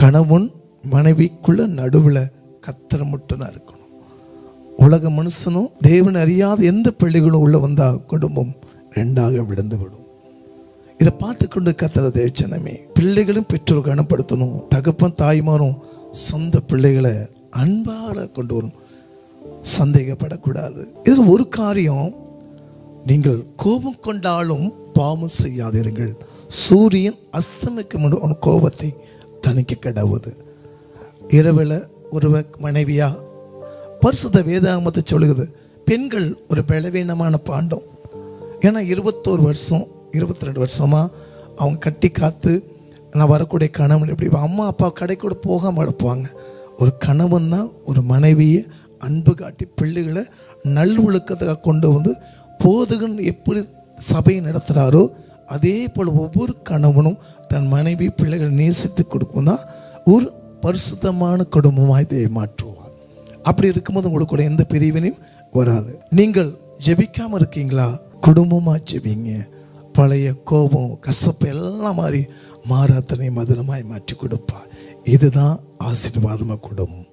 கணவன் மனைவிக்குள்ள நடுவில் கர்த்தர் மட்டும்தான் இருக்கணும். உலக மனுஷனும் தேவன் அறியாத எந்த பிள்ளைகளும் உள்ள வந்தா குடும்பம் ரெண்டாக விழுந்து விடும். இதை பார்த்து கொண்டு கர்த்தர் தேவச்சனமே, பிள்ளைகளும் பெற்றோர் கனப்படுத்தணும். தகப்பன் தாய்மாரும் சொந்த பிள்ளைகளை அன்பால கொண்டு வரும். சந்தேகப்படக்கூடாது. இதில் ஒரு காரியம், நீங்கள் கோபம் கொண்டாலும் பாவம் செய்யாதீர்கள். சூரியன் அஸ்தமிக்கு முன் கோபத்தை தணிக்க கடவுது. இரவில் ஒரு மனைவியா பரிசுத்த வேதாகமத்தை சொல்லுகிறது, பெண்கள் ஒரு பலவீனமான பாண்டம். ஏன்னா 21 வருஷம் 22 வருஷமா அவங்க கட்டி காத்து நான் வரக்கூடிய கணவன் எப்படி அம்மா அப்பா கடை கூட போகாமல் இருப்பாங்க. ஒரு கணவன் தான் ஒரு மனைவியை அன்பு காட்டி பிள்ளைகளை நல்வொழுக்கத்துக்காக கொண்டு வந்து போதுகன் எப்படி சபையை நடத்துகிறாரோ அதே போல் ஒவ்வொரு கணவனும் தன் மனைவி பிள்ளைகளை நேசித்து கொடுக்கும் தான் ஒரு பரிசுத்தமான குடும்பமாய் இதை மாற்றுவார். அப்படி இருக்கும்போது உங்களுக்கு எந்த பிரிவினையும் வராது. நீங்கள் ஜெபிக்காமல் இருக்கீங்களா? குடும்பமாக ஜெபிங்க. பழைய கோபம் கசப்பு எல்லாம் மாறி மாறாத்தனை மதுரமாய் மாற்றி கொடுப்பார். இதுதான் ஆசீர்வாதமாக குடும்பம்.